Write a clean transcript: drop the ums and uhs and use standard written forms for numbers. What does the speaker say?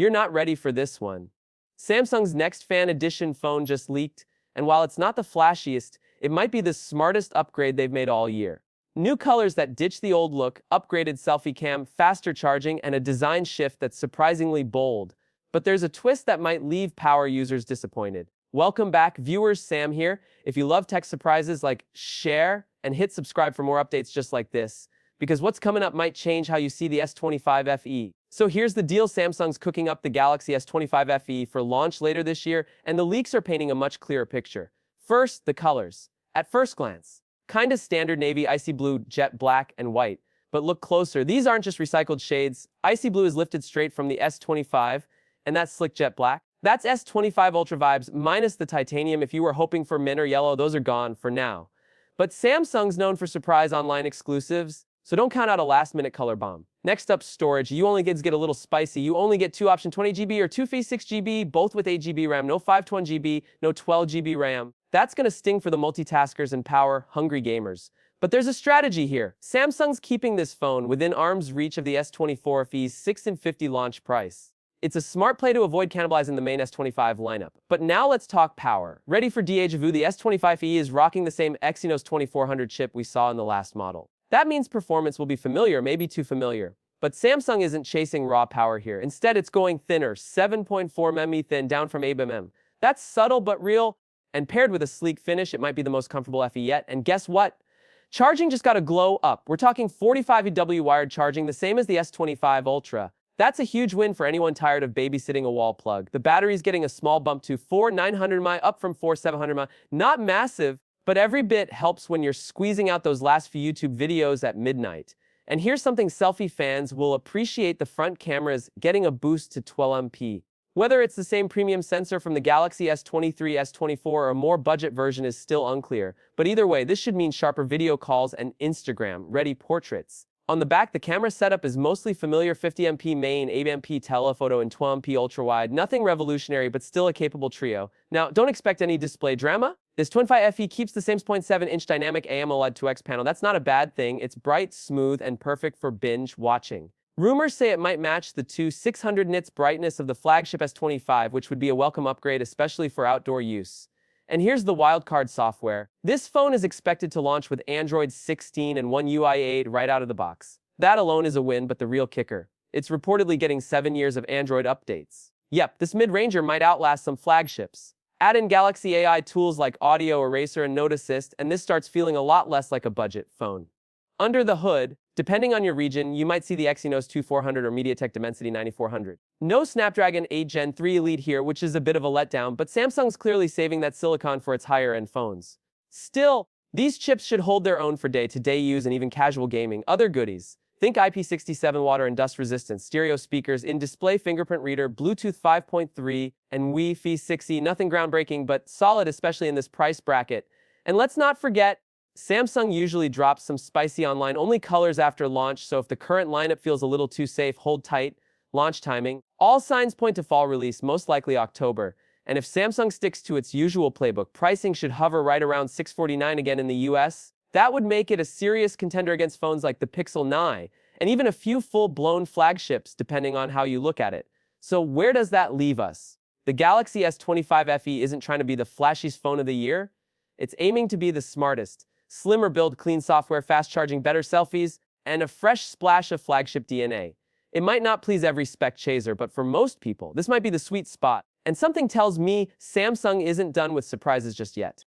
You're not ready for this one. Samsung's next Fan Edition phone just leaked, and while it's not the flashiest, it might be the smartest upgrade they've made all year. New colors that ditch the old look, upgraded selfie cam, faster charging, and a design shift that's surprisingly bold. But there's a twist that might leave power users disappointed. Welcome back, viewers. Sam here. If you love tech surprises, share and hit subscribe for more updates just like this, because what's coming up might change how you see the S25 FE. So here's the deal: Samsung's cooking up the Galaxy S25 FE for launch later this year, and the leaks are painting a much clearer picture. First, the colors. At first glance, kinda standard navy, icy blue, jet black, and white. But look closer, these aren't just recycled shades. Icy blue is lifted straight from the S25, and that's slick jet black. That's S25 Ultra vibes minus the titanium. If you were hoping for mint or yellow, those are gone for now. But Samsung's known for surprise online exclusives, so don't count out a last-minute color bomb. Next up, storage. You only get a little spicy. You only get two options, 20GB or 256GB, both with 8GB RAM. No 512GB, no 12GB RAM. That's gonna sting for the multitaskers and power-hungry gamers. But there's a strategy here. Samsung's keeping this phone within arm's reach of the S24 FE's $650 launch price. It's a smart play to avoid cannibalizing the main S25 lineup. But now let's talk power. Ready for déjà vu? The S25 FE is rocking the same Exynos 2400 chip we saw in the last model. That means performance will be familiar, maybe too familiar. But Samsung isn't chasing raw power here. Instead, it's going thinner, 7.4 mm thin, down from 8 mm. That's subtle but real, and paired with a sleek finish, it might be the most comfortable FE yet. And guess what? Charging just got a glow up. We're talking 45 EW wired charging, the same as the S25 Ultra. That's a huge win for anyone tired of babysitting a wall plug. The battery's getting a small bump to 4,900 mAh, up from 4,700 mAh. Not massive, but every bit helps when you're squeezing out those last few YouTube videos at midnight. And here's something selfie fans will appreciate: the front camera's getting a boost to 12MP. Whether it's the same premium sensor from the Galaxy S23, S24, or a more budget version is still unclear. But either way, this should mean sharper video calls and Instagram-ready portraits. On the back, the camera setup is mostly familiar: 50MP main, 8MP telephoto, and 12MP ultra-wide. Nothing revolutionary, but still a capable trio. Now, don't expect any display drama. This 25 FE keeps the same 0.7-inch dynamic AMOLED 2X panel. That's not a bad thing. It's bright, smooth, and perfect for binge watching. Rumors say it might match the 600 nits brightness of the flagship S25, which would be a welcome upgrade, especially for outdoor use. And here's the wildcard: software. This phone is expected to launch with Android 16 and One UI 8 right out of the box. That alone is a win, but the real kicker: it's reportedly getting 7 years of Android updates. Yep, this mid-ranger might outlast some flagships. Add in Galaxy AI tools like Audio Eraser and Note Assist, and this starts feeling a lot less like a budget phone. Under the hood, depending on your region, you might see the Exynos 2400 or MediaTek Dimensity 9400. No Snapdragon 8 Gen 3 Elite here, which is a bit of a letdown, but Samsung's clearly saving that silicon for its higher-end phones. Still, these chips should hold their own for day-to-day use and even casual gaming. Other goodies: think IP67 water and dust resistance, stereo speakers, in-display fingerprint reader, Bluetooth 5.3, and Wi-Fi 6E. Nothing groundbreaking, but solid, especially in this price bracket. And let's not forget, Samsung usually drops some spicy online-only colors after launch, so if the current lineup feels a little too safe, hold tight. Launch timing: all signs point to fall release, most likely October. And if Samsung sticks to its usual playbook, pricing should hover right around $649 again in the US. That would make it a serious contender against phones like the Pixel 9, and even a few full-blown flagships, depending on how you look at it. So where does that leave us? The Galaxy S25 FE isn't trying to be the flashiest phone of the year. It's aiming to be the smartest. Slimmer build, clean software, fast charging, better selfies, and a fresh splash of flagship DNA. It might not please every spec chaser, but for most people, this might be the sweet spot. And something tells me Samsung isn't done with surprises just yet.